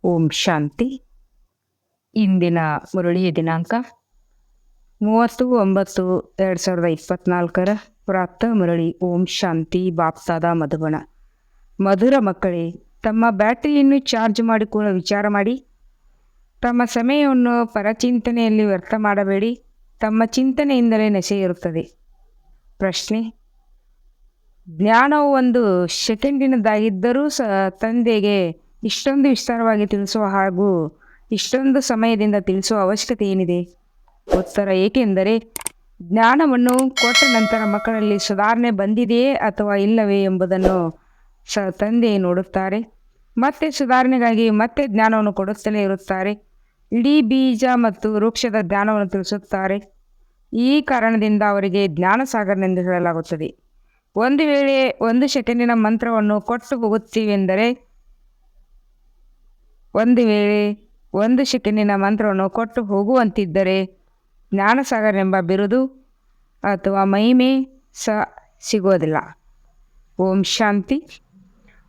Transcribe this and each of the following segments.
ಓಂ ಶಾಂತಿ. ಇಂದಿನ ಮುರಳಿಯ ದಿನಾಂಕ 30/9/2024 ಪ್ರಾಪ್ತ ಮುರಳಿ. ಓಂ ಶಾಂತಿ. ಬಾಪ್ತಾದ ಮಧುಬನ. ಮಧುರ ಮಕ್ಕಳೇ, ತಮ್ಮ ಬ್ಯಾಟರಿಯನ್ನು ಚಾರ್ಜ್ ಮಾಡಿಕೊಳ್ಳುವ ವಿಚಾರ ಮಾಡಿ. ತಮ್ಮ ಸಮಯವನ್ನು ಪರಚಿಂತನೆಯಲ್ಲಿ ವ್ಯರ್ಥ ಮಾಡಬೇಡಿ. ತಮ್ಮ ಚಿಂತನೆಯಿಂದಲೇ ನಶೆ ಇರುತ್ತದೆ. ಪ್ರಶ್ನೆ: ಜ್ಞಾನವು 1 ಸೆಕೆಂಡಿನದಾಗಿದ್ದರೂ ತಂದೆಗೆ ಇಷ್ಟೊಂದು ವಿಸ್ತಾರವಾಗಿ ತಿಳಿಸುವ ಹಾಗೂ ಇಷ್ಟೊಂದು ಸಮಯದಿಂದ ತಿಳಿಸುವ ಅವಶ್ಯಕತೆ ಏನಿದೆ? ಉತ್ತರ: ಏಕೆಂದರೆ ಜ್ಞಾನವನ್ನು ಕೊಟ್ಟ ನಂತರ ಮಕ್ಕಳಲ್ಲಿ ಸುಧಾರಣೆ ಬಂದಿದೆಯೇ ಅಥವಾ ಇಲ್ಲವೇ ಎಂಬುದನ್ನು ತಂದೆ ನೋಡುತ್ತಾರೆ. ಮತ್ತೆ ಸುಧಾರಣೆಗಾಗಿ ಮತ್ತೆ ಜ್ಞಾನವನ್ನು ಕೊಡುತ್ತಲೇ ಇರುತ್ತಾರೆ. ಇಡೀ ಬೀಜ ಮತ್ತು ವೃಕ್ಷದ ಜ್ಞಾನವನ್ನು ತಿಳಿಸುತ್ತಾರೆ. ಈ ಕಾರಣದಿಂದ ಅವರಿಗೆ ಜ್ಞಾನಸಾಗರನೆಂದು ಹೇಳಲಾಗುತ್ತದೆ. ಒಂದು ವೇಳೆ 1 ಸೆಕೆಂಡಿನ ಮಂತ್ರವನ್ನು ಕೊಟ್ಟು ಹೋಗುತ್ತೀವೆಂದರೆ ಒಂದು ವೇಳೆ 1 ಸೆಕೆಂಡಿನ ಮಂತ್ರವನ್ನು ಕೊಟ್ಟು ಹೋಗುವಂತಿದ್ದರೆ ಜ್ಞಾನಸಾಗರನೆಂಬ ಬಿರುದು ಅಥವಾ ಮಹಿಮೆ ಸಿಗೋದಿಲ್ಲ. ಓಂ ಶಾಂತಿ.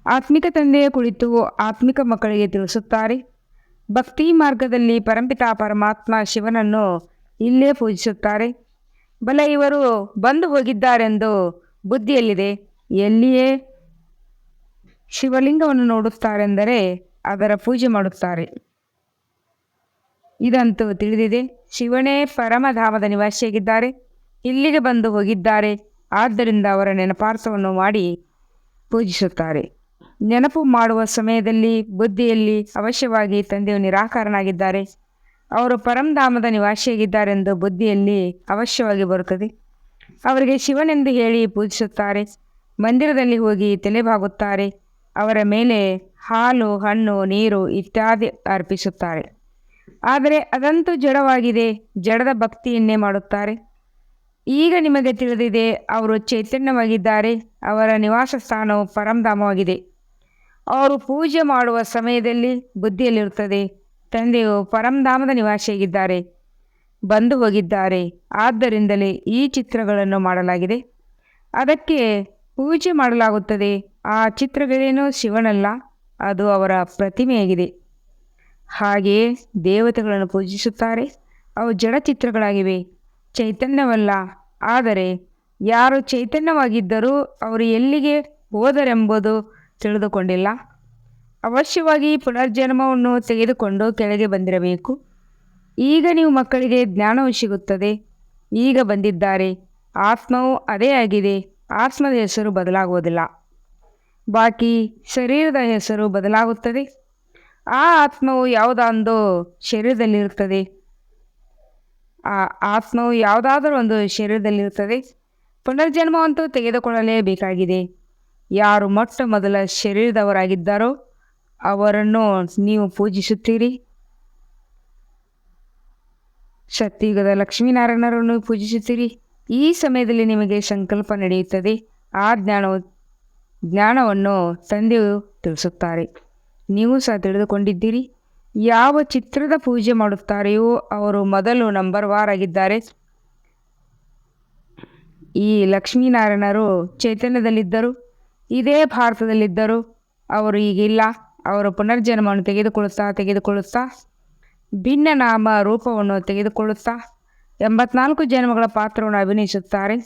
ಆತ್ಮಿಕ ತಂದೆಯ ಕುರಿತು ಆತ್ಮಿಕ ಮಕ್ಕಳಿಗೆ ತಿಳಿಸುತ್ತಾರೆ. ಭಕ್ತಿ ಮಾರ್ಗದಲ್ಲಿ ಪರಂಪಿತ ಪರಮಾತ್ಮ ಶಿವನನ್ನು ಇಲ್ಲೇ ಪೂಜಿಸುತ್ತಾರೆ. ಬಲ ಇವರು ಬಂದು ಹೋಗಿದ್ದಾರೆಂದು ಬುದ್ಧಿಯಲ್ಲಿದೆ. ಎಲ್ಲಿಯೇ ಶಿವಲಿಂಗವನ್ನು ನೋಡುತ್ತಾರೆಂದರೆ ಅದರ ಪೂಜೆ ಮಾಡುತ್ತಾರೆ. ಇದಂತೂ ತಿಳಿದಿದೆ. ಶಿವನೇ ಪರಮಧಾಮದ ನಿವಾಸಿಯಾಗಿದ್ದಾರೆ. ಇಲ್ಲಿಗೆ ಬಂದು ಹೋಗಿದ್ದಾರೆ. ಆದ್ದರಿಂದ ಅವರ ನೆನಪಾರ್ಥವನ್ನು ಮಾಡಿ ಪೂಜಿಸುತ್ತಾರೆ. ನೆನಪು ಮಾಡುವ ಸಮಯದಲ್ಲಿ ಬುದ್ಧಿಯಲ್ಲಿ ಅವಶ್ಯವಾಗಿ ತಂದೆಯು ನಿರಾಕಾರನಾಗಿದ್ದಾರೆ, ಅವರು ಪರಮಧಾಮದ ನಿವಾಸಿಯಾಗಿದ್ದಾರೆಂದು ಬುದ್ಧಿಯಲ್ಲಿ ಅವಶ್ಯವಾಗಿ ಬರುತ್ತದೆ. ಅವರಿಗೆ ಶಿವನೆಂದು ಹೇಳಿ ಪೂಜಿಸುತ್ತಾರೆ. ಮಂದಿರದಲ್ಲಿ ಹೋಗಿ ತಲೆಬಾಗುತ್ತಾರೆ. ಅವರ ಮೇಲೆ ಹಾಲು, ಹಣ್ಣು, ನೀರು ಇತ್ಯಾದಿ ಅರ್ಪಿಸುತ್ತಾರೆ. ಆದರೆ ಅದಂತೂ ಜಡವಾಗಿದೆ. ಜಡದ ಭಕ್ತಿಯನ್ನೇ ಮಾಡುತ್ತಾರೆ. ಈಗ ನಿಮಗೆ ತಿಳಿದಿದೆ, ಅವರು ಚೈತನ್ಯವಾಗಿದ್ದಾರೆ. ಅವರ ನಿವಾಸ ಸ್ಥಾನವು ಪರಮಧಾಮವಾಗಿದೆ. ಅವರು ಪೂಜೆ ಮಾಡುವ ಸಮಯದಲ್ಲಿ ಬುದ್ಧಿಯಲ್ಲಿರುತ್ತದೆ, ತಂದೆಯು ಪರಮಧಾಮದ ನಿವಾಸಿಯಾಗಿದ್ದಾರೆ, ಬಂದು ಹೋಗಿದ್ದಾರೆ. ಆದ್ದರಿಂದಲೇ ಈ ಚಿತ್ರಗಳನ್ನು ಮಾಡಲಾಗಿದೆ. ಅದಕ್ಕೆ ಪೂಜೆ ಮಾಡಲಾಗುತ್ತದೆ. ಆ ಚಿತ್ರಗಳೇನೋ ಶಿವನಲ್ಲ, ಅದು ಅವರ ಪ್ರತಿಮೆಯಾಗಿದೆ. ಹಾಗೆಯೇ ದೇವತೆಗಳನ್ನು ಪೂಜಿಸುತ್ತಾರೆ. ಅವು ಜಡ ಚಿತ್ರಗಳಾಗಿವೆ, ಚೈತನ್ಯವಲ್ಲ. ಆದರೆ ಯಾರು ಚೈತನ್ಯವಾಗಿದ್ದರೂ ಅವರು ಎಲ್ಲಿಗೆ ಹೋದರೆಂಬುದು ತಿಳಿದುಕೊಂಡಿಲ್ಲ. ಅವಶ್ಯವಾಗಿ ಪುನರ್ಜನ್ಮವನ್ನು ತೆಗೆದುಕೊಂಡು ಕೆಳಗೆ ಬಂದಿರಬೇಕು. ಈಗ ನೀವು ಮಕ್ಕಳಿಗೆ ಜ್ಞಾನವು ಸಿಗುತ್ತದೆ. ಈಗ ಬಂದಿದ್ದಾರೆ. ಆತ್ಮವು ಅದೇ ಆಗಿದೆ. ಆತ್ಮದ ಹೆಸರು ಬದಲಾಗುವುದಿಲ್ಲ. ಬಾಕಿ ಶರೀರದ ಹೆಸರು ಬದಲಾಗುತ್ತದೆ. ಆ ಆತ್ಮವು ಯಾವುದೊಂದು ಶರೀರದಲ್ಲಿರುತ್ತದೆ. ಆ ಆತ್ಮವು ಯಾವುದಾದರೂ ಒಂದು ಶರೀರದಲ್ಲಿರುತ್ತದೆ. ಪುನರ್ಜನ್ಮವಂತೂ ತೆಗೆದುಕೊಳ್ಳಲೇಬೇಕಾಗಿದೆ. ಯಾರು ಮೊಟ್ಟ ಮೊದಲ ಶರೀರದವರಾಗಿದ್ದಾರೋ ಅವರನ್ನು ನೀವು ಪೂಜಿಸುತ್ತೀರಿ. ಸತ್ಯುಗದ ಲಕ್ಷ್ಮೀನಾರಾಯಣರನ್ನು ಪೂಜಿಸುತ್ತೀರಿ. ಈ ಸಮಯದಲ್ಲಿ ನಿಮಗೆ ಸಂಕಲ್ಪ ನಡೆಯುತ್ತದೆ. ಆ ಜ್ಞಾನವನ್ನು ತಂದೆಯು ತಿಳಿಸುತ್ತಾರೆ. ನೀವು ಸಹ ತಿಳಿದುಕೊಂಡಿದ್ದೀರಿ. ಯಾವ ಚಿತ್ರದ ಪೂಜೆ ಮಾಡುತ್ತಾರೆಯೋ ಅವರು ಮೊದಲು ನಂಬರ್ ವಾರ್ ಆಗಿದ್ದಾರೆ. ಈ ಲಕ್ಷ್ಮೀನಾರಾಯಣರು ಚೈತನ್ಯದಲ್ಲಿದ್ದರು, ಇದೇ ಭಾರತದಲ್ಲಿದ್ದರು. ಅವರು ಈಗಿಲ್ಲ. ಅವರು ಪುನರ್ಜನ್ಮವನ್ನು ತೆಗೆದುಕೊಳ್ಳುತ್ತಾ ಭಿನ್ನ ನಾಮ ರೂಪವನ್ನು ತೆಗೆದುಕೊಳ್ಳುತ್ತಾ 84 ಜನ್ಮಗಳ ಪಾತ್ರವನ್ನು ಅಭಿನಯಿಸುತ್ತಾರೆ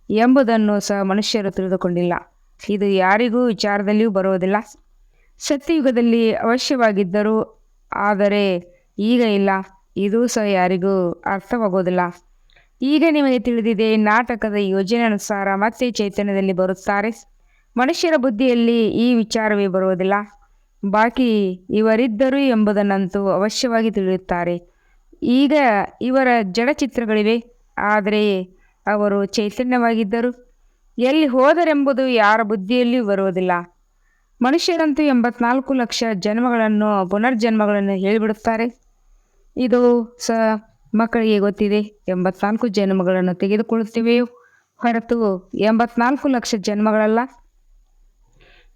ಎಂಬುದನ್ನು ಸಹ ಮನುಷ್ಯರು ತಿಳಿದುಕೊಂಡಿಲ್ಲ. ಇದು ಯಾರಿಗೂ ವಿಚಾರದಲ್ಲಿಯೂ ಬರುವುದಿಲ್ಲ. ಸತ್ಯಯುಗದಲ್ಲಿ ಅವಶ್ಯವಾಗಿದ್ದರು, ಆದರೆ ಈಗ ಇಲ್ಲ. ಇದೂ ಸಹ ಯಾರಿಗೂ ಅರ್ಥವಾಗುವುದಿಲ್ಲ. ಈಗ ನಿಮಗೆ ತಿಳಿದಿದೆ, ನಾಟಕದ ಯೋಜನೆ ಅನುಸಾರ ಮತ್ತೆ ಚೈತನ್ಯದಲ್ಲಿ ಬರುತ್ತಾರೆ. ಮನುಷ್ಯರ ಬುದ್ಧಿಯಲ್ಲಿ ಈ ವಿಚಾರವೇ ಬರುವುದಿಲ್ಲ. ಬಾಕಿ ಇವರಿದ್ದರು ಎಂಬುದನ್ನಂತೂ ಅವಶ್ಯವಾಗಿ ತಿಳಿಯುತ್ತಾರೆ. ಈಗ ಇವರ ಜಡಚಿತ್ರಗಳಿವೆ, ಆದರೆ ಅವರು ಚೈತನ್ಯವಾಗಿದ್ದರು. ಎಲ್ಲಿ ಹೋದರೆಂಬುದು ಯಾರ ಬುದ್ಧಿಯಲ್ಲಿಯೂ ಬರುವುದಿಲ್ಲ. ಮನುಷ್ಯರಂತೂ 84 ಲಕ್ಷ ಜನ್ಮಗಳನ್ನು ಪುನರ್ಜನ್ಮಗಳನ್ನು ಹೇಳಿಬಿಡುತ್ತಾರೆ. ಇದು ಸಹ ಮಕ್ಕಳಿಗೆ ಗೊತ್ತಿದೆ. 84 ಜನ್ಮಗಳನ್ನು ತೆಗೆದುಕೊಳ್ಳುತ್ತಿವೆಯೋ ಹೊರತು 84 ಲಕ್ಷ ಜನ್ಮಗಳಲ್ಲ.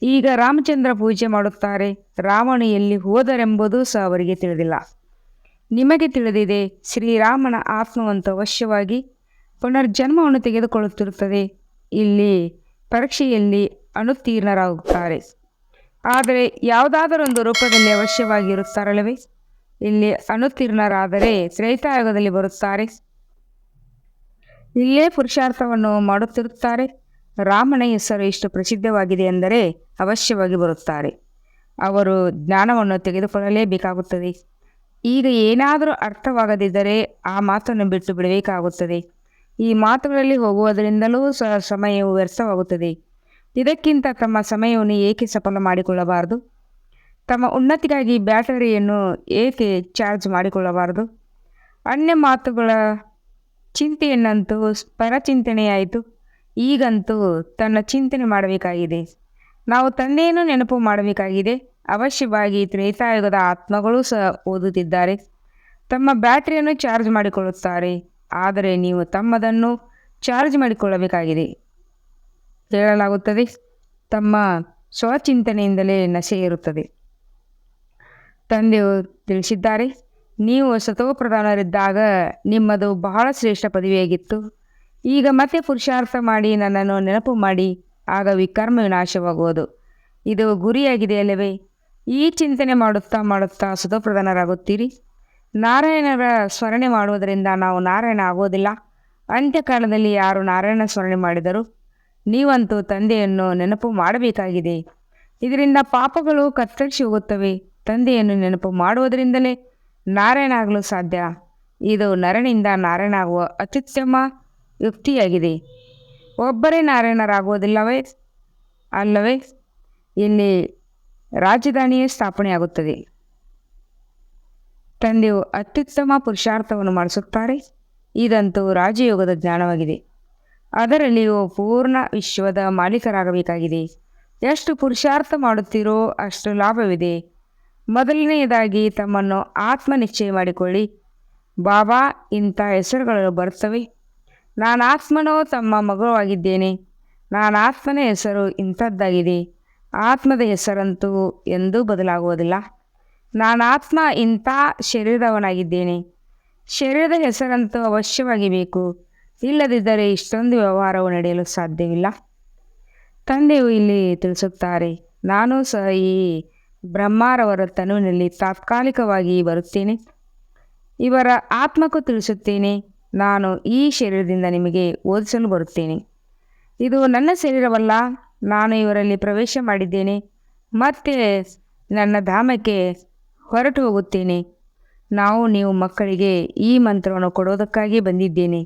ಈಗ ರಾಮಚಂದ್ರ ಪೂಜೆ ಮಾಡುತ್ತಾರೆ. ರಾಮನು ಎಲ್ಲಿ ಹೋದರೆಂಬುದು ಸಹ ಅವರಿಗೆ ತಿಳಿದಿಲ್ಲ. ನಿಮಗೆ ತಿಳಿದಿದೆ, ಶ್ರೀರಾಮನ ಆತ್ಮವಂತೂ ಅವಶ್ಯವಾಗಿ ಪುನರ್ಜನ್ಮವನ್ನು ತೆಗೆದುಕೊಳ್ಳುತ್ತಿರುತ್ತದೆ. ಇಲ್ಲಿ ಪರೀಕ್ಷೆಯಲ್ಲಿ ಅನುತ್ತೀರ್ಣರಾಗುತ್ತಾರೆ. ಆದರೆ ಯಾವುದಾದರೊಂದು ರೂಪದಲ್ಲಿ ಅವಶ್ಯವಾಗಿರುತ್ತಾರಲ್ಲವೇ? ಇಲ್ಲಿ ಅನುತ್ತೀರ್ಣರಾದರೆ ತ್ರೇತಾಯುಗದಲ್ಲಿ ಬರುತ್ತಾರೆ. ಇಲ್ಲೇ ಪುರುಷಾರ್ಥವನ್ನು ಮಾಡುತ್ತಿರುತ್ತಾರೆ. ರಾಮನ ಹೆಸರು ಇಷ್ಟು ಪ್ರಸಿದ್ಧವಾಗಿದೆ ಎಂದರೆ ಅವಶ್ಯವಾಗಿ ಬರುತ್ತಾರೆ. ಅವರು ಜ್ಞಾನವನ್ನು ತೆಗೆದುಕೊಳ್ಳಲೇಬೇಕಾಗುತ್ತದೆ. ಈಗ ಏನಾದರೂ ಅರ್ಥವಾಗದಿದ್ದರೆ ಆ ಮಾತನ್ನು ಬಿಟ್ಟು ಬಿಡಬೇಕಾಗುತ್ತದೆ. ಈ ಮಾತುಗಳಲ್ಲಿ ಹೋಗುವುದರಿಂದಲೂ ಸಮಯವು ವ್ಯರ್ಥವಾಗುತ್ತದೆ. ಇದಕ್ಕಿಂತ ತಮ್ಮ ಸಮಯವನ್ನು ಏಕೆ ಸಫಲ ಮಾಡಿಕೊಳ್ಳಬಾರದು? ತಮ್ಮ ಉನ್ನತಿಗಾಗಿ ಬ್ಯಾಟರಿಯನ್ನು ಏಕೆ ಚಾರ್ಜ್ ಮಾಡಿಕೊಳ್ಳಬಾರದು? ಅನ್ಯ ಮಾತುಗಳ ಚಿಂತೆಯನ್ನಂತೂ ಪರಚಿಂತನೆಯಾಯಿತು. ಈಗಂತೂ ತನ್ನ ಚಿಂತನೆ ಮಾಡಬೇಕಾಗಿದೆ. ನಾವು ತಂದೆಯನ್ನು ನೆನಪು ಮಾಡಬೇಕಾಗಿದೆ. ಅವಶ್ಯವಾಗಿ ತ್ರೇತಾಯುಗದ ಆತ್ಮಗಳೂ ಸಹ ಓದುತ್ತಿದ್ದಾರೆ. ತಮ್ಮ ಬ್ಯಾಟರಿಯನ್ನು ಚಾರ್ಜ್ ಮಾಡಿಕೊಳ್ಳುತ್ತಾರೆ. ಆದರೆ ನೀವು ತಮ್ಮದನ್ನು ಚಾರ್ಜ್ ಮಾಡಿಕೊಳ್ಳಬೇಕಾಗಿದೆ. ಹೇಳಲಾಗುತ್ತದೆ, ತಮ್ಮ ಸ್ವಚಿಂತನೆಯಿಂದಲೇ ನಶೆ ಇರುತ್ತದೆ. ತಂದೆಯು ತಿಳಿಸಿದ್ದಾರೆ, ನೀವು ಸತೋಪ್ರಧಾನರಿದ್ದಾಗ ನಿಮ್ಮದು ಬಹಳ ಶ್ರೇಷ್ಠ ಪದವಿಯಾಗಿತ್ತು. ಈಗ ಮತ್ತೆ ಪುರುಷಾರ್ಥ ಮಾಡಿ ನನ್ನನ್ನು ನೆನಪು ಮಾಡಿ, ಆಗ ವಿಕರ್ಮ ವಿನಾಶವಾಗುವುದು. ಇದು ಗುರಿಯಾಗಿದೆಯಲ್ಲವೇ? ಈ ಚಿಂತನೆ ಮಾಡುತ್ತಾ ಮಾಡುತ್ತಾ ಸತೋಪ್ರಧಾನರಾಗುತ್ತೀರಿ. ನಾರಾಯಣರ ಸ್ಮರಣೆ ಮಾಡುವುದರಿಂದ ನಾವು ನಾರಾಯಣ ಆಗೋದಿಲ್ಲ. ಅಂತ್ಯಕಾಲದಲ್ಲಿ ಯಾರು ನಾರಾಯಣ ಸ್ಮರಣೆ ಮಾಡಿದರು? ನೀವಂತೂ ತಂದೆಯನ್ನು ನೆನಪು ಮಾಡಬೇಕಾಗಿದೆ. ಇದರಿಂದ ಪಾಪಗಳು ಕತ್ತರಿಸಿ ಹೋಗುತ್ತವೆ. ತಂದೆಯನ್ನು ನೆನಪು ಮಾಡುವುದರಿಂದಲೇ ನಾರಾಯಣ ಆಗಲು ಸಾಧ್ಯ. ಇದು ನರನಿಂದ ನಾರಾಯಣ ಆಗುವ ಅತ್ಯುತ್ತಮ ಯುಕ್ತಿಯಾಗಿದೆ. ಒಬ್ಬರೇ ನಾರಾಯಣರಾಗುವುದಿಲ್ಲವೇ ಅಲ್ಲವೇ? ಇಲ್ಲಿ ರಾಜಧಾನಿಯೇ ಸ್ಥಾಪನೆಯಾಗುತ್ತದೆ. ತಂದೆಯು ಅತ್ಯುತ್ತಮ ಪುರುಷಾರ್ಥವನ್ನು ಮಾಡಿಸುತ್ತಾರೆ. ಇದಂತೂ ರಾಜಯೋಗದ ಜ್ಞಾನವಾಗಿದೆ. ಅದರಲ್ಲಿಯೂ ಪೂರ್ಣ ವಿಶ್ವದ ಮಾಲೀಕರಾಗಬೇಕಾಗಿದೆ. ಎಷ್ಟು ಪುರುಷಾರ್ಥ ಮಾಡುತ್ತೀರೋ ಅಷ್ಟು ಲಾಭವಿದೆ. ಮೊದಲನೆಯದಾಗಿ ತಮ್ಮನ್ನು ಆತ್ಮ ನಿಶ್ಚಯ ಮಾಡಿಕೊಳ್ಳಿ. ಬಾಬಾ, ಇಂಥ ಹೆಸರುಗಳು ಬರುತ್ತವೆ. ನಾನು ಆತ್ಮನೋ ತಮ್ಮ ಮಗುವಾಗಿದ್ದೇನೆ. ನಾನು ಆತ್ಮನ ಹೆಸರು ಇಂಥದ್ದಾಗಿದೆ. ಆತ್ಮದ ಹೆಸರಂತೂ ಎಂದೂ ಬದಲಾಗುವುದಿಲ್ಲ. ನಾನು ಆತ್ಮ ಇಂಥ ಶರೀರದವನಾಗಿದ್ದೇನೆ. ಶರೀರದ ಹೆಸರಂತೂ ಅವಶ್ಯವಾಗಿ ಬೇಕು. ಇಲ್ಲದಿದ್ದರೆ ಇಷ್ಟೊಂದು ವ್ಯವಹಾರವು ನಡೆಯಲು ಸಾಧ್ಯವಿಲ್ಲ. ತಂದೆಯು ಇಲ್ಲಿ ತಿಳಿಸುತ್ತಾರೆ, ನಾನು ಸಹ ಈ ಬ್ರಹ್ಮಾರವರ ತನುವಿನಲ್ಲಿ ತಾತ್ಕಾಲಿಕವಾಗಿ ಬರುತ್ತೇನೆ. ಇವರ ಆತ್ಮಕ್ಕೂ ತಿಳಿಸುತ್ತೇನೆ, ನಾನು ಈ ಶರೀರದಿಂದ ನಿಮಗೆ ಓದಿಸಲು ಬರುತ್ತೇನೆ. ಇದು ನನ್ನ ಶರೀರವಲ್ಲ. ನಾನು ಇವರಲ್ಲಿ ಪ್ರವೇಶ ಮಾಡಿದ್ದೇನೆ. ಮತ್ತೆ ನನ್ನ ಧಾಮಕ್ಕೆ ಹೊರಟು ಹೋಗುತ್ತೇನೆ. ನೀವು ಮಕ್ಕಳಿಗೆ ಈ ಮಂತ್ರವನ್ನು ಕೊಡೋದಕ್ಕಾಗಿ ಬಂದಿದ್ದೇನೆ.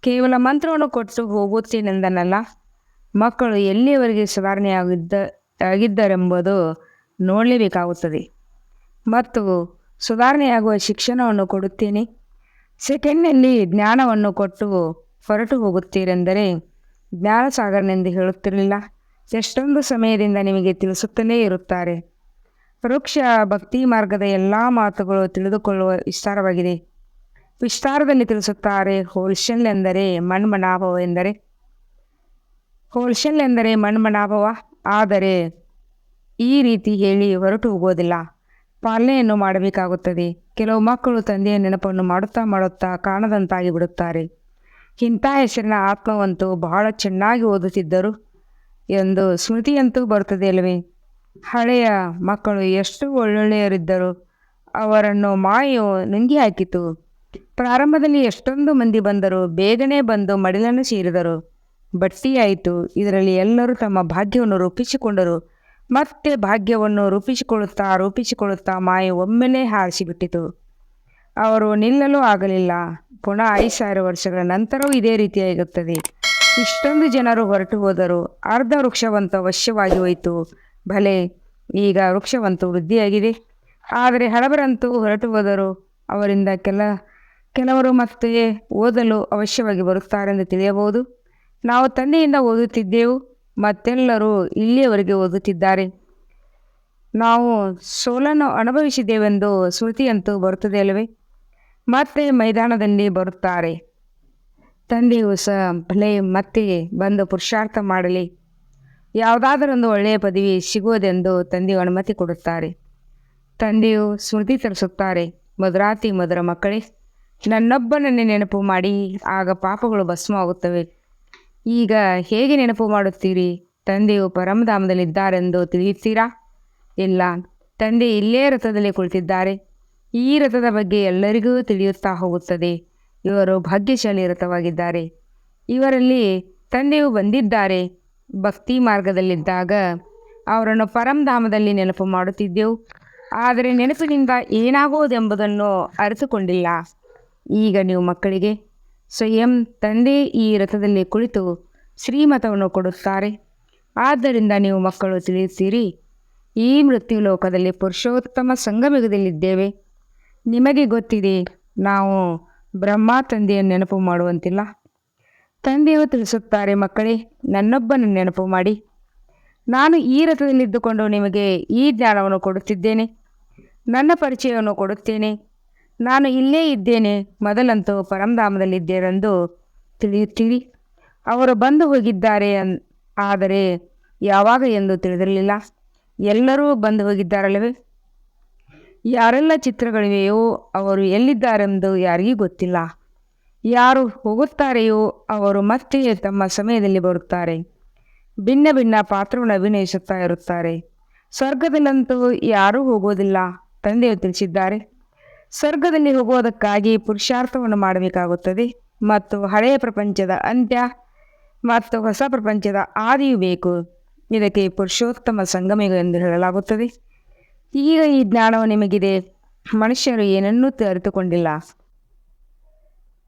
ಕೇವಲ ಮಂತ್ರವನ್ನು ಕೊಟ್ಟು ಹೋಗುತ್ತೇನೆಂದನಲ್ಲ. ಮಕ್ಕಳು ಎಲ್ಲಿಯವರೆಗೆ ಆಗಿದ್ದರೆಂಬುದು ನೋಡಲೇಬೇಕಾಗುತ್ತದೆ. ಮತ್ತು ಸುಧಾರಣೆಯಾಗುವ ಶಿಕ್ಷಣವನ್ನು ಕೊಡುತ್ತೇನೆ. ಸೆಕೆಂಡ್ನಲ್ಲಿ ಜ್ಞಾನವನ್ನು ಕೊಟ್ಟು ಹೊರಟು ಹೋಗುತ್ತೀರೆಂದರೆ ಜ್ಞಾನಸಾಗರನೆಂದು ಹೇಳುತ್ತಿರಲಿಲ್ಲ. ಎಷ್ಟೊಂದು ಸಮಯದಿಂದ ನಿಮಗೆ ತಿಳಿಸುತ್ತಲೇ ಇರುತ್ತಾರೆ. ವೃಕ್ಷ ಭಕ್ತಿ ಮಾರ್ಗದ ಎಲ್ಲ ಮಾತುಗಳು ತಿಳಿದುಕೊಳ್ಳುವ ವಿಸ್ತಾರವಾಗಿದೆ. ವಿಸ್ತಾರದಲ್ಲಿ ತಿಳಿಸುತ್ತಾರೆ. ಹೋಲ್ಸೇಲ್ ಎಂದರೆ ಮಣ್ಮನಾಭವ ಎಂದರೆ ಮಣ್ಮನಾಭವ. ಆದರೆ ಈ ರೀತಿ ಹೇಳಿ ಹೊರಟು ಹೋಗೋದಿಲ್ಲ. ಪಾಲನೆಯನ್ನು ಮಾಡಬೇಕಾಗುತ್ತದೆ. ಕೆಲವು ಮಕ್ಕಳು ತಂದೆಯ ನೆನಪನ್ನು ಮಾಡುತ್ತಾ ಮಾಡುತ್ತಾ ಕಾಣದಂತಾಗಿ ಬಿಡುತ್ತಾರೆ. ಇಂಥ ಹೆಸರಿನ ಆತ್ಮವಂತೂ ಬಹಳ ಚೆನ್ನಾಗಿ ಓದುತ್ತಿದ್ದರು ಎಂದು ಸ್ಮೃತಿಯಂತೂ ಬರುತ್ತದೆ ಅಲ್ಲವೇ? ಹಳೆಯ ಮಕ್ಕಳು ಎಷ್ಟು ಒಳ್ಳೊಳ್ಳೆಯರಿದ್ದರು. ಅವರನ್ನು ಮಾಯೆಯು ನುಂಗಿ ಹಾಕಿತು. ಪ್ರಾರಂಭದಲ್ಲಿ ಎಷ್ಟೊಂದು ಮಂದಿ ಬಂದರು. ಬೇಗನೆ ಬಂದು ಮಡಿಲನ್ನು ಸೇರಿದರು. ಬಟ್ಟಿಯಾಯಿತು. ಇದರಲ್ಲಿ ಎಲ್ಲರೂ ತಮ್ಮ ಭಾಗ್ಯವನ್ನು ರೂಪಿಸಿಕೊಂಡರು. ಮತ್ತೆ ಭಾಗ್ಯವನ್ನು ರೂಪಿಸಿಕೊಳ್ಳುತ್ತಾ ಮಾಯೆ ಒಮ್ಮೆಲೆ ಹಾರಿಸಿಬಿಟ್ಟಿತು. ಅವರು ನಿಲ್ಲಲು ಆಗಲಿಲ್ಲ. ಪುನಃ 5,000 ವರ್ಷಗಳ ನಂತರವೂ ಇದೇ ರೀತಿಯಾಗುತ್ತದೆ. ಇಷ್ಟೊಂದು ಜನರು ಹೊರಟು ಹೋದರು. ಅರ್ಧ ವೃಕ್ಷವಂತೂ ಅವಶ್ಯವಾಗಿ ಹೋಯಿತು. ಭಲೆ, ಈಗ ವೃಕ್ಷವಂತೂ ವೃದ್ಧಿಯಾಗಿದೆ. ಆದರೆ ಹಳಬರಂತೂ ಹೊರಟು ಹೋದರು. ಅವರಿಂದ ಕೆಲವರು ಮತ್ತೆ ಓದಲು ಅವಶ್ಯವಾಗಿ ಬರುತ್ತಾರೆಂದು ತಿಳಿಯಬಹುದು. ನಾವು ತಂದೆಯಿಂದ ಓದುತ್ತಿದ್ದೆವು. ಮತ್ತೆಲ್ಲರೂ ಇಲ್ಲಿಯವರೆಗೆ ಓದುತ್ತಿದ್ದಾರೆ. ನಾವು ಸೋಲನ್ನು ಅನುಭವಿಸಿದ್ದೇವೆಂದು ಸ್ಮೃತಿಯಂತೂ ಬರುತ್ತದೆ ಅಲ್ಲವೇ? ಮತ್ತೆ ಮೈದಾನದಲ್ಲಿ ಬರುತ್ತಾರೆ. ತಂದೆಯು ಸಹ ಭಲೆ ಮತ್ತೆ ಬಂದು ಪುರುಷಾರ್ಥ ಮಾಡಲಿ. ಯಾವುದಾದರೊಂದು ಒಳ್ಳೆಯ ಪದವಿ ಸಿಗುವುದೆಂದು ತಂದೆಯು ಅನುಮತಿ ಕೊಡುತ್ತಾರೆ. ತಂದೆಯು ಸ್ಮೃತಿ ತರಿಸುತ್ತಾರೆ. ಮಧುರಾತಿ ಮಧುರ ಮಕ್ಕಳೇ, ನನ್ನೊಬ್ಬನನ್ನೇ ನೆನಪು ಮಾಡಿ, ಆಗ ಪಾಪಗಳು ಭಸ್ಮವಾಗುತ್ತವೆ. ಈಗ ಹೇಗೆ ನೆನಪು ಮಾಡುತ್ತೀರಿ? ತಂದೆಯು ಪರಮಧಾಮದಲ್ಲಿದ್ದಾರೆಂದು ತಿಳಿಯುತ್ತೀರಾ? ಇಲ್ಲ, ತಂದೆ ಇಲ್ಲೇ ರಥದಲ್ಲಿ ಕುಳಿತಿದ್ದಾರೆ. ಈ ರಥದ ಬಗ್ಗೆ ಎಲ್ಲರಿಗೂ ತಿಳಿಯುತ್ತಾ ಹೋಗುತ್ತದೆ. ಇವರು ಭಾಗ್ಯಶಾಲಿ ರಥವಾಗಿದ್ದಾರೆ. ಇವರಲ್ಲಿ ತಂದೆಯು ಬಂದಿದ್ದಾರೆ. ಭಕ್ತಿ ಮಾರ್ಗದಲ್ಲಿದ್ದಾಗ ಅವರನ್ನು ಪರಂಧಾಮದಲ್ಲಿ ನೆನಪು ಮಾಡುತ್ತಿದ್ದೆವು. ಆದರೆ ನೆನಪಿನಿಂದ ಏನಾಗುವುದೆಂಬುದನ್ನು ಅರಿತುಕೊಂಡಿಲ್ಲ. ಈಗ ನೀವು ಮಕ್ಕಳಿಗೆ ಸ್ವಯಂ ತಂದೆ ಈ ರಥದಲ್ಲಿ ಕುಳಿತು ಶ್ರೀಮತವನ್ನು ಕೊಡುತ್ತಾರೆ. ಆದ್ದರಿಂದ ನೀವು ಮಕ್ಕಳು ತಿಳಿಯುತ್ತೀರಿ, ಈ ಮೃತ್ಯು ಲೋಕದಲ್ಲಿ ಪುರುಷೋತ್ತಮ ಸಂಗಮಯುಗದಲ್ಲಿದ್ದೇವೆ. ನಿಮಗೆ ಗೊತ್ತಿದೆ, ನಾವು ಬ್ರಹ್ಮ ತಂದೆಯನ್ನು ನೆನಪು ಮಾಡುವಂತಿಲ್ಲ. ತಂದೆಯು ತಿಳಿಸುತ್ತಾರೆ, ಮಕ್ಕಳೇ, ನನ್ನೊಬ್ಬನ ನೆನಪು ಮಾಡಿ. ನಾನು ಈ ರಥದಲ್ಲಿದ್ದುಕೊಂಡು ನಿಮಗೆ ಈ ಜ್ಞಾನವನ್ನು ಕೊಡುತ್ತಿದ್ದೇನೆ, ನನ್ನ ಪರಿಚಯವನ್ನು ಕೊಡುತ್ತೇನೆ. ನಾನು ಇಲ್ಲೇ ಇದ್ದೇನೆ, ಮೊದಲಂತೂ ಪರಂಧಾಮದಲ್ಲಿದ್ದೇರೆಂದು ತಿಳಿಯುತ್ತೀರಿ. ಅವರು ಬಂದು ಹೋಗಿದ್ದಾರೆ, ಆದರೆ ಯಾವಾಗ ಎಂದು ತಿಳಿದಿರಲಿಲ್ಲ. ಎಲ್ಲರೂ ಬಂದು ಹೋಗಿದ್ದಾರಲ್ಲವೇ? ಯಾರೆಲ್ಲ ಚಿತ್ರಗಳಿವೆಯೋ ಅವರು ಎಲ್ಲಿದ್ದಾರೆಂದು ಯಾರಿಗೂ ಗೊತ್ತಿಲ್ಲ. ಯಾರು ಹೋಗುತ್ತಾರೆಯೋ ಅವರು ಮತ್ತೆ ತಮ್ಮ ಸಮಯದಲ್ಲಿ ಬರುತ್ತಾರೆ. ಭಿನ್ನ ಭಿನ್ನ ಪಾತ್ರವನ್ನು ಅಭಿನಯಿಸುತ್ತಾ ಇರುತ್ತಾರೆ. ಸ್ವರ್ಗದಲ್ಲಂತೂ ಯಾರೂ ಹೋಗುವುದಿಲ್ಲ, ತಂದೆಯು ತಿಳಿಸಿದ್ದಾರೆ. ಸ್ವರ್ಗದಲ್ಲಿ ಹೋಗುವುದಕ್ಕಾಗಿ ಪುರುಷಾರ್ಥವನ್ನು ಮಾಡಬೇಕಾಗುತ್ತದೆ ಮತ್ತು ಹಳೆಯ ಪ್ರಪಂಚದ ಅಂತ್ಯ ಮತ್ತು ಹೊಸ ಪ್ರಪಂಚದ ಆದಿಯು ಬೇಕು. ಇದಕ್ಕೆ ಪುರುಷೋತ್ತಮ ಸಂಗಮಯುಗ ಎಂದು ಹೇಳಲಾಗುತ್ತದೆ. ಈಗ ಈ ಜ್ಞಾನವು ನಿಮಗಿದೆ. ಮನುಷ್ಯರು ಏನನ್ನೂ ಅರಿತುಕೊಂಡಿಲ್ಲ.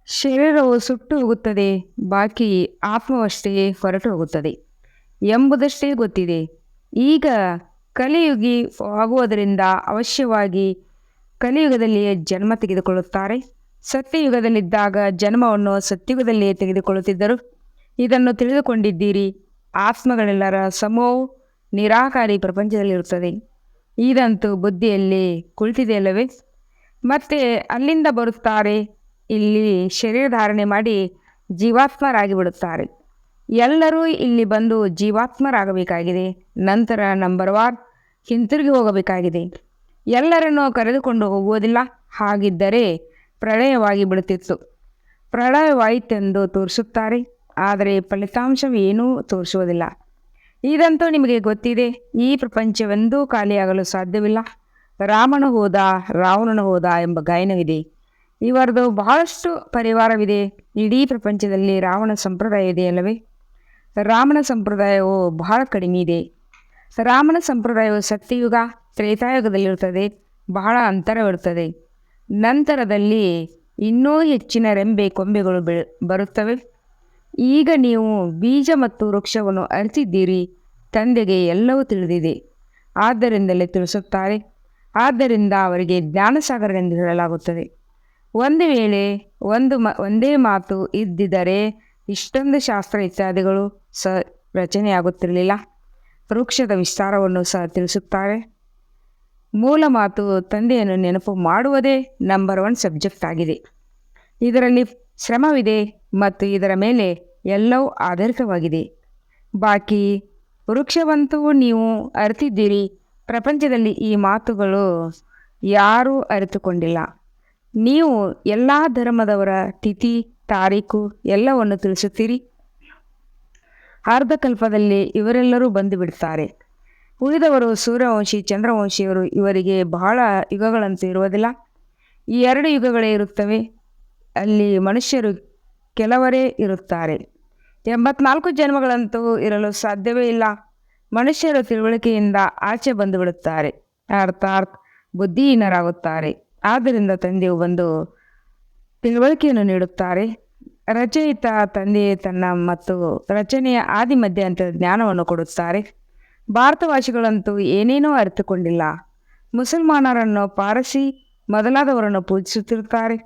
ಶರೀರವು ಸುಟ್ಟು ಹೋಗುತ್ತದೆ, ಬಾಕಿ ಆತ್ಮವಷ್ಟೇ ಹೊರಟು ಹೋಗುತ್ತದೆ ಎಂಬುದಷ್ಟೇ ಗೊತ್ತಿದೆ. ಈಗ ಕಲಿಯುಗಿ ಆಗುವುದರಿಂದ ಅವಶ್ಯವಾಗಿ ಕಲಿಯುಗದಲ್ಲಿಯೇ ಜನ್ಮ ತೆಗೆದುಕೊಳ್ಳುತ್ತಾರೆ. ಸತ್ಯಯುಗದಲ್ಲಿದ್ದಾಗ ಜನ್ಮವನ್ನು ಸತ್ಯುಗದಲ್ಲಿಯೇ ತೆಗೆದುಕೊಳ್ಳುತ್ತಿದ್ದರು. ಇದನ್ನು ತಿಳಿದುಕೊಂಡಿದ್ದೀರಿ. ಆತ್ಮಗಳೆಲ್ಲರ ಸಮೂಹವು ನಿರಾಕಾರಿ ಪ್ರಪಂಚದಲ್ಲಿರುತ್ತದೆ. ಇದಂತೂ ಬುದ್ಧಿಯಲ್ಲಿ ಕುಳಿತಿದೆಯಲ್ಲವೇ? ಮತ್ತೆ ಅಲ್ಲಿಂದ ಬರುತ್ತಾರೆ, ಇಲ್ಲಿ ಶರೀರ ಧಾರಣೆ ಮಾಡಿ ಜೀವಾತ್ಮರಾಗಿ ಬಿಡುತ್ತಾರೆ. ಎಲ್ಲರೂ ಇಲ್ಲಿ ಬಂದು ಜೀವಾತ್ಮರಾಗಬೇಕಾಗಿದೆ. ನಂತರ ನಂಬರ್ 1 ಹಿಂತಿರುಗಿ ಹೋಗಬೇಕಾಗಿದೆ. ಎಲ್ಲರನ್ನೂ ಕರೆದುಕೊಂಡು ಹೋಗುವುದಿಲ್ಲ. ಹಾಗಿದ್ದರೆ ಪ್ರಳಯವಾಗಿ ಬಿಡುತ್ತಿತ್ತು. ಪ್ರಳಯವಾಯಿತೆಂದು ತೋರಿಸುತ್ತಾರೆ, ಆದರೆ ಫಲಿತಾಂಶವೇನೂ ತೋರಿಸುವುದಿಲ್ಲ. ಇದಂತೂ ನಿಮಗೆ ಗೊತ್ತಿದೆ. ಈ ಪ್ರಪಂಚವೆಂದೂ ಖಾಲಿಯಾಗಲು ಸಾಧ್ಯವಿಲ್ಲ. ರಾಮನು ಹೋದ, ರಾವಣನು ಹೋದ ಎಂಬ ಗಾಯನವಿದೆ. ಇವರದು ಬಹಳಷ್ಟು ಪರಿವಾರವಿದೆ. ಇಡೀ ಪ್ರಪಂಚದಲ್ಲಿ ರಾವಣ ಸಂಪ್ರದಾಯ ಇದೆಯಲ್ಲವೇ? ರಾಮನ ಸಂಪ್ರದಾಯವು ಬಹಳ ಕಡಿಮೆ ಇದೆ. ರಾಮನ ಸಂಪ್ರದಾಯವು ಸತ್ಯಯುಗ ತ್ರೇತಾಯುಗದಲ್ಲಿರುತ್ತದೆ. ಬಹಳ ಅಂತರವಿರುತ್ತದೆ. ನಂತರದಲ್ಲಿ ಇನ್ನೂ ಹೆಚ್ಚಿನ ರೆಂಬೆ ಕೊಂಬೆಗಳು ಬರುತ್ತವೆ. ಈಗ ನೀವು ಬೀಜ ಮತ್ತು ವೃಕ್ಷವನ್ನು ಅರಿತಿದ್ದೀರಿ. ತಂದೆಗೆ ಎಲ್ಲವೂ ತಿಳಿದಿದೆ, ಆದ್ದರಿಂದಲೇ ತಿಳಿಸುತ್ತಾರೆ. ಆದ್ದರಿಂದ ಅವರಿಗೆ ಜ್ಞಾನಸಾಗರರೆಂದು ಹೇಳಲಾಗುತ್ತದೆ. ಒಂದು ವೇಳೆ ಒಂದೇ ಮಾತು ಇದ್ದಿದ್ದರೆ ಇಷ್ಟೊಂದು ಶಾಸ್ತ್ರ ಇತ್ಯಾದಿಗಳು ರಚನೆಯಾಗುತ್ತಿರಲಿಲ್ಲ. ವೃಕ್ಷದ ವಿಸ್ತಾರವನ್ನು ಸಹ ತಿಳಿಸುತ್ತಾರೆ. ಮೂಲ ಮಾತು ತಂದೆಯನ್ನು ನೆನಪು ಮಾಡುವುದೇ ನಂಬರ್ 1 ಸಬ್ಜೆಕ್ಟ್ ಆಗಿದೆ. ಇದರಲ್ಲಿ ಶ್ರಮವಿದೆ ಮತ್ತು ಇದರ ಮೇಲೆ ಎಲ್ಲವೂ ಆಧಾರಿತವಾಗಿದೆ. ಬಾಕಿ ವೃಕ್ಷವಂತೂ ನೀವು ಅರಿತಿದ್ದೀರಿ. ಪ್ರಪಂಚದಲ್ಲಿ ಈ ಮಾತುಗಳು ಯಾರೂ ಅರಿತುಕೊಂಡಿಲ್ಲ. ನೀವು ಎಲ್ಲ ಧರ್ಮದವರ ತಿಥಿ ತಾರೀಕು ಎಲ್ಲವನ್ನು ತಿಳಿಸುತ್ತೀರಿ. ಅರ್ಧಕಲ್ಪದಲ್ಲಿ ಇವರೆಲ್ಲರೂ ಬಂದು ಬಿಡುತ್ತಾರೆ. ಉಳಿದವರು ಸೂರ್ಯವಂಶಿ ಚಂದ್ರವಂಶಿಯವರು. ಇವರಿಗೆ ಬಹಳ ಯುಗಗಳಂತೂ ಇರುವುದಿಲ್ಲ. ಈ 2 ಯುಗಗಳೇ ಇರುತ್ತವೆ. ಅಲ್ಲಿ ಮನುಷ್ಯರು ಕೆಲವರೇ ಇರುತ್ತಾರೆ. 84 ಜನ್ಮಗಳಂತೂ ಇರಲು ಸಾಧ್ಯವೇ ಇಲ್ಲ. ಮನುಷ್ಯರು ತಿಳುವಳಿಕೆಯಿಂದ ಆಚೆ ಬಂದು ಬಿಡುತ್ತಾರೆ, ಅರ್ಥಾತ್ ಬುದ್ಧಿಹೀನರಾಗುತ್ತಾರೆ. ಆದ್ದರಿಂದ ತಂದೆಯು ಬಂದು ತಿಳುವಳಿಕೆಯನ್ನು ನೀಡುತ್ತಾರೆ. ರಚಯಿತ ತಂದೆ ತನ್ನ ಮತ್ತು ರಚನೆಯ ಆದಿ ಮಧ್ಯಾಂತರ ಜ್ಞಾನವನ್ನು ಕೊಡುತ್ತಾರೆ. ಭಾರತವಾಸಿಗಳಂತೂ ಏನೇನೋ ಅರಿತುಕೊಂಡಿಲ್ಲ. ಮುಸಲ್ಮಾನರನ್ನು ಪಾರಸಿ ಮೊದಲಾದವರನ್ನು ಪೂಜಿಸುತ್ತಿರುತ್ತಾರೆ.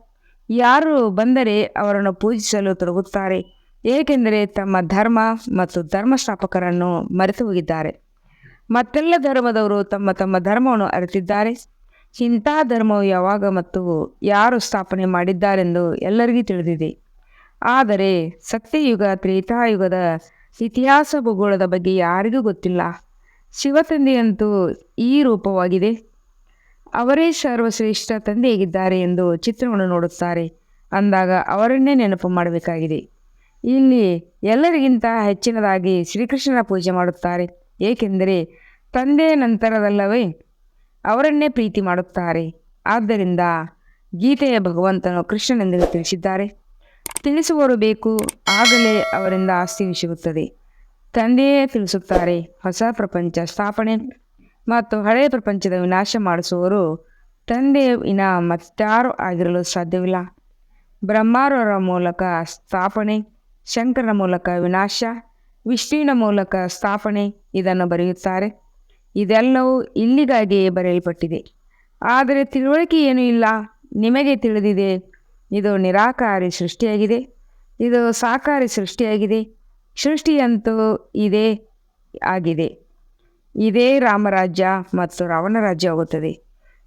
ಯಾರು ಬಂದರೆ ಅವರನ್ನು ಪೂಜಿಸಲು ತೊಡಗುತ್ತಾರೆ, ಏಕೆಂದರೆ ತಮ್ಮ ಧರ್ಮ ಮತ್ತು ಧರ್ಮಸ್ಥಾಪಕರನ್ನು ಮರೆತು ಹೋಗಿದ್ದಾರೆ. ಮತ್ತೆಲ್ಲ ಧರ್ಮದವರು ತಮ್ಮ ತಮ್ಮ ಧರ್ಮವನ್ನು ಅರಿತಿದ್ದಾರೆ. ಇಂಥ ಧರ್ಮವು ಯಾವಾಗ ಮತ್ತು ಯಾರು ಸ್ಥಾಪನೆ ಮಾಡಿದ್ದಾರೆಂದು ಎಲ್ಲರಿಗೂ ತಿಳಿದಿದೆ. ಆದರೆ ಸತ್ಯಯುಗ ತ್ರೇತಾಯುಗದ ಇತಿಹಾಸ ಭೂಗೋಳದ ಬಗ್ಗೆ ಯಾರಿಗೂ ಗೊತ್ತಿಲ್ಲ. ಶಿವತಂದೆಯಂತೂ ಈ ರೂಪವಾಗಿದೆ. ಅವರೇ ಸರ್ವಶ್ರೇಷ್ಠ ತಂದೆಯಾಗಿದ್ದಾರೆ ಎಂದು ಚಿತ್ರವನ್ನು ನೋಡುತ್ತಾರೆ. ಅಂದಾಗ ಅವರನ್ನೇ ನೆನಪು ಮಾಡಬೇಕಾಗಿದೆ. ಇಲ್ಲಿ ಎಲ್ಲರಿಗಿಂತ ಹೆಚ್ಚಿನದಾಗಿ ಶ್ರೀಕೃಷ್ಣನ ಪೂಜೆ ಮಾಡುತ್ತಾರೆ, ಏಕೆಂದರೆ ತಂದೆಯ ನಂತರದಲ್ಲವೇ ಅವರನ್ನೇ ಪ್ರೀತಿ ಮಾಡುತ್ತಾರೆ. ಆದ್ದರಿಂದ ಗೀತೆಯ ಭಗವಂತನು ಕೃಷ್ಣನೆಂದು ತಿಳಿಸಿದ್ದಾರೆ. ತಿಳಿಸುವವರು ಬೇಕು, ಆಗಲೇ ಅವರಿಂದ ಆಸ್ತಿ ಸಿಗುತ್ತದೆ. ತಂದೆಯೇ ತಿಳಿಸುತ್ತಾರೆ. ಹೊಸ ಪ್ರಪಂಚ ಸ್ಥಾಪನೆ ಮತ್ತು ಹಳೆಯ ಪ್ರಪಂಚದ ವಿನಾಶ ಮಾಡಿಸುವವರು ತಂದೆಯ ವಿನ ಮತ್ತಾರು ಆಗಿರಲು ಸಾಧ್ಯವಿಲ್ಲ. ಬ್ರಹ್ಮರವರ ಮೂಲಕ ಸ್ಥಾಪನೆ, ಶಂಕರನ ಮೂಲಕ ವಿನಾಶ, ವಿಷ್ಣುವಿನ ಮೂಲಕ ಸ್ಥಾಪನೆ ಇದನ್ನು ಬರೆಯುತ್ತಾರೆ. ಇದೆಲ್ಲವೂ ಇಲ್ಲಿಗಾಗಿಯೇ ಬರೆಯಲ್ಪಟ್ಟಿದೆ. ಆದರೆ ತಿಳುವಳಿಕೆ ಏನೂ ಇಲ್ಲ. ನಿಮಗೆ ತಿಳಿದಿದೆ, ಇದು ನಿರಾಕಾರಿ ಸೃಷ್ಟಿಯಾಗಿದೆ, ಇದು ಸಾಕಾರಿ ಸೃಷ್ಟಿಯಾಗಿದೆ. ಸೃಷ್ಟಿಯಂತೂ ಇದೇ ಆಗಿದೆ. ಇದೇ ರಾಮರಾಜ್ಯ ಮತ್ತು ರಾವಣ ರಾಜ್ಯ ಆಗುತ್ತದೆ.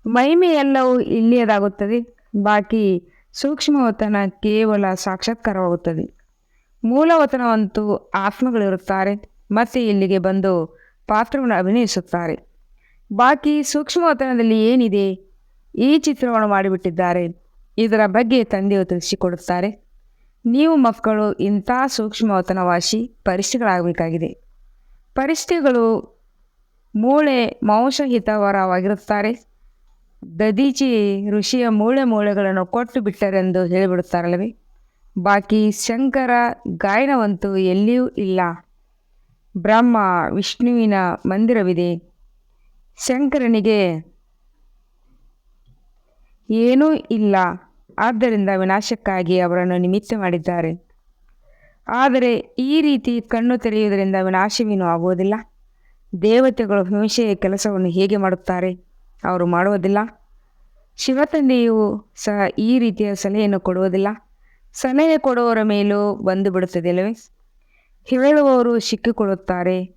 ಮಹಿಮೆ ಎಲ್ಲವೂ ಇಲ್ಲಿಯದಾಗುತ್ತದೆ. ಬಾಕಿ ಸೂಕ್ಷ್ಮವತನ ಕೇವಲ ಸಾಕ್ಷಾತ್ಕಾರವಾಗುತ್ತದೆ. ಮೂಲವತನವಂತೂ ಆತ್ಮಗಳಿರುತ್ತಾರೆ ಮತ್ತೆ ಇಲ್ಲಿಗೆ ಬಂದು ಪಾತ್ರವನ್ನು ಅಭಿನಯಿಸುತ್ತಾರೆ. ಬಾಕಿ ಸೂಕ್ಷ್ಮವತನದಲ್ಲಿ ಏನಿದೆ ಈ ಚಿತ್ರವನ್ನು ಮಾಡಿಬಿಟ್ಟಿದ್ದಾರೆ. ಇದರ ಬಗ್ಗೆ ತಂದೆಯು ತಿಳಿಸಿಕೊಡುತ್ತಾರೆ. ನೀವು ಮಕ್ಕಳು ಇಂಥ ಸೂಕ್ಷ್ಮವತನವಾಸಿ ಪರಿಸ್ಥಿತಿಗಳಾಗಬೇಕಾಗಿದೆ. ಪರಿಸ್ಥಿತಿಗಳು ಮೂಳೆ ಮಾಂಸಹಿತವರವಾಗಿರುತ್ತಾರೆ. ದದೀಚಿ ಋಷಿಯ ಮೂಳೆಗಳನ್ನು ಕೊಟ್ಟು ಬಿಟ್ಟರೆಂದು ಹೇಳಿಬಿಡುತ್ತಾರಲ್ಲವೇ. ಬಾಕಿ ಶಂಕರ ಗಾಯನವಂತೂ ಎಲ್ಲಿಯೂ ಇಲ್ಲ. ಬ್ರಹ್ಮ ವಿಷ್ಣುವಿನ ಮಂದಿರವಿದೆ. ಶಂಕರನಿಗೆ ಏನೂ ಇಲ್ಲ. ಆದ್ದರಿಂದ ವಿನಾಶಕ್ಕಾಗಿ ಅವರನ್ನು ನಿಮಿತ್ತ ಮಾಡಿದ್ದಾರೆ. ಆದರೆ ಈ ರೀತಿ ಕಣ್ಣು ತೆರೆಯುವುದರಿಂದ ವಿನಾಶವೇನೂ ಆಗುವುದಿಲ್ಲ. ದೇವತೆಗಳು ಹಿಂಸೆಯ ಕೆಲಸವನ್ನು ಹೇಗೆ ಮಾಡುತ್ತಾರೆ? ಅವರು ಮಾಡುವುದಿಲ್ಲ. ಶಿವತಂದೆಯು ಸಹ ಈ ರೀತಿಯ ಸಲಹೆಯನ್ನು ಕೊಡುವುದಿಲ್ಲ. ಸಲಹೆ ಕೊಡುವವರ ಮೇಲೂ ಬಂದು ಬಿಡುತ್ತದೆಯಲ್ಲವೇ. ಹೇಳುವವರು ಸಿಕ್ಕಿಕೊಳ್ಳುತ್ತಾರೆ.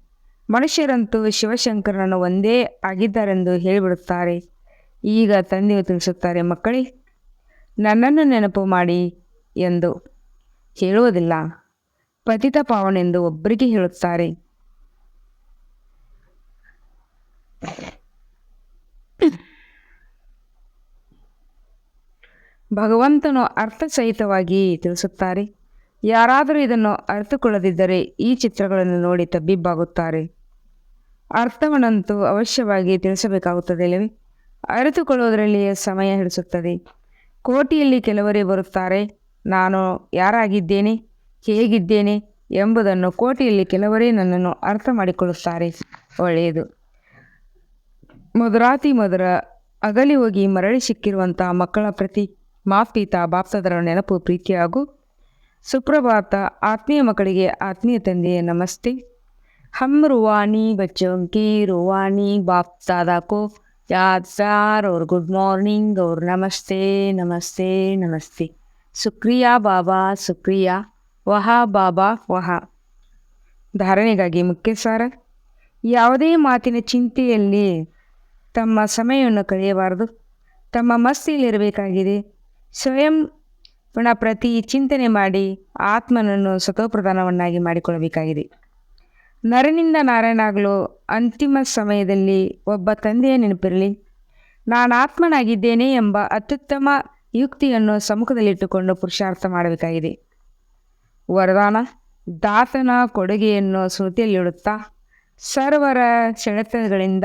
ಮನುಷ್ಯರಂತೂ ಶಿವಶಂಕರನನ್ನು ಒಂದೇ ಆಗಿದ್ದಾರೆಂದು ಹೇಳಿಬಿಡುತ್ತಾರೆ. ಈಗ ತಂದೆಯು ತಿಳಿಸುತ್ತಾರೆ, ಮಕ್ಕಳೇ, ನನ್ನನ್ನು ನೆನಪು ಮಾಡಿ ಎಂದು ಹೇಳುವುದಿಲ್ಲ. ಪತಿತ ಪಾವನೆಂದು ಒಬ್ಬರಿಗೆ ಹೇಳುತ್ತಾರೆ. ಭಗವಂತನು ಅರ್ಥಸಹಿತವಾಗಿ ತಿಳಿಸುತ್ತಾರೆ. ಯಾರಾದರೂ ಇದನ್ನು ಅರ್ಥಕೊಳ್ಳದಿದ್ದರೆ ಈ ಚಿತ್ರಗಳನ್ನು ನೋಡಿ ತಬ್ಬಿಬ್ಬಾಗುತ್ತಾರೆ. ಅರ್ಥವನ್ನಂತೂ ಅವಶ್ಯವಾಗಿ ತಿಳಿಸಬೇಕಾಗುತ್ತದೆ ಅಲ್ಲವೇ. ಅರಿತುಕೊಳ್ಳುವುದರಲ್ಲಿ ಸಮಯ ಹಿಡಿಸುತ್ತದೆ. ಕೋಟಿಯಲ್ಲಿ ಕೆಲವರೇ ಬರುತ್ತಾರೆ. ನಾನು ಯಾರಾಗಿದ್ದೇನೆ, ಹೇಗಿದ್ದೇನೆ ಎಂಬುದನ್ನು ಕೋಟಿಯಲ್ಲಿ ಕೆಲವರೇ ನನ್ನನ್ನು ಅರ್ಥ ಮಾಡಿಕೊಳ್ಳುತ್ತಾರೆ. ಒಳ್ಳೆಯದು. ಮಧುರಾತಿ ಮಧುರ ಅಗಲಿ ಹೋಗಿ ಮರಳಿ ಸಿಕ್ಕಿರುವಂಥ ಮಕ್ಕಳ ಪ್ರತಿ ಮಾತ್ಪಿತ ಬಾಪ್ತದರ ನೆನಪು, ಪ್ರೀತಿ ಹಾಗೂ ಸುಪ್ರಭಾತ. ಆತ್ಮೀಯ ಮಕ್ಕಳಿಗೆ ಆತ್ಮೀಯ ತಂದೆಯ ನಮಸ್ತೆ. ಹಮ್ ರೂವಾನಿ ಬಚ್ಚೋं की रूहानी बाप दादा को याद प्यार और गुड मॉर्निंग और नमस्ते नमस्ते नमस्ते. ಶುಕ್ರಿಯಾ ಬಾಬಾ, ಶುಕ್ರಿಯಾ. ವಹಾ ಬಾಬಾ ವಹಾ. ಧಾರಣೆಗಾಗಿ ಮುಖ್ಯ ಸಾರ. ಯಾವುದೇ ಮಾತಿನ ಚಿಂತೆಯಲ್ಲಿ ತಮ್ಮ ಸಮಯವನ್ನು ಕಳೆಯಬಾರದು. ತಮ್ಮ ಮಸ್ತಿಯಲ್ಲಿರಬೇಕಾಗಿದೆ. ಸ್ವಯಂ ಪ್ರತಿ ಚಿಂತನೆ ಮಾಡಿ ಆತ್ಮನನ್ನು ಸತೋಪ್ರಧಾನವನ್ನಾಗಿ ಮಾಡಿಕೊಳ್ಳಬೇಕಾಗಿದೆ. ನರನಿಂದ ನಾರಾಯಣಾಗಲು ಅಂತಿಮ ಸಮಯದಲ್ಲಿ ಒಬ್ಬ ತಂದೆಯ ನೆನಪಿರಲಿ. ನಾನು ಆತ್ಮನಾಗಿದ್ದೇನೆ ಎಂಬ ಅತ್ಯುತ್ತಮ ಯುಕ್ತಿಯನ್ನು ಸಮ್ಮುಖದಲ್ಲಿಟ್ಟುಕೊಂಡು ಪುರುಷಾರ್ಥ ಮಾಡಬೇಕಾಗಿದೆ. ವರದಾನ. ದಾತನ ಕೊಡುಗೆಯನ್ನು ಸ್ಮೃತಿಯಲ್ಲಿಡುತ್ತಾ ಸರ್ವರ ಸೆಳೆತಗಳಿಂದ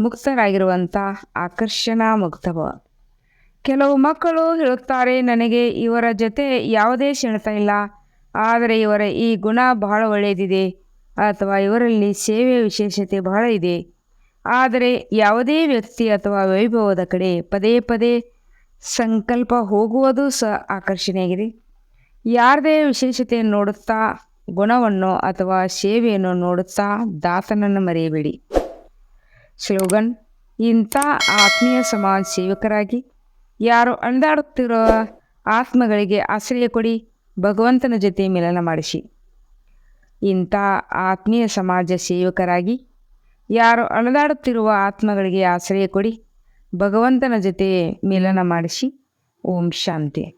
ಮುಕ್ತರಾಗಿರುವಂಥ ಆಕರ್ಷಣಾ ಮುಕ್ತಭವ. ಕೆಲವು ಮಕ್ಕಳು ಹೇಳುತ್ತಾರೆ, ನನಗೆ ಇವರ ಜೊತೆ ಯಾವುದೇ ಸೆಳೆತ ಇಲ್ಲ, ಆದರೆ ಇವರ ಈ ಗುಣ ಬಹಳ ಒಳ್ಳೆಯದಿದೆ, ಅಥವಾ ಇವರಲ್ಲಿ ಸೇವೆಯ ವಿಶೇಷತೆ ಬಹಳ ಇದೆ. ಆದರೆ ಯಾವುದೇ ವ್ಯಕ್ತಿ ಅಥವಾ ವೈಭವದ ಕಡೆ ಪದೇ ಪದೇ ಸಂಕಲ್ಪ ಹೋಗುವುದೂ ಸಹ ಆಕರ್ಷಣೆಯಾಗಿದೆ. ಯಾರದೇ ವಿಶೇಷತೆಯನ್ನು ನೋಡುತ್ತಾ, ಗುಣವನ್ನು ಅಥವಾ ಸೇವೆಯನ್ನು ನೋಡುತ್ತಾ ದಾತನನ್ನು ಮರೆಯಬೇಡಿ. ಸ್ಲೋಗನ್. ಇಂಥ ಆತ್ಮೀಯ ಸಮಾಜ ಸೇವಕರಾಗಿ ಯಾರು ಅಣಿದಾಡುತ್ತಿರುವ ಆತ್ಮಗಳಿಗೆ ಆಶ್ರಯ ಕೊಡಿ, ಭಗವಂತನ ಜೊತೆ ಮಿಲನ ಮಾಡಿಸಿ. ಇಂಥ ಆತ್ಮೀಯ ಸಮಾಜ ಸೇವಕರಾಗಿ ಯಾರು ಅಣಿದಾಡುತ್ತಿರುವ ಆತ್ಮಗಳಿಗೆ ಆಶ್ರಯ ಕೊಡಿ, ಭಗವಂತನ ಜೊತೆ ಮಿಲನ ಮಾಡಿಸಿ. ಓಂ ಶಾಂತಿ.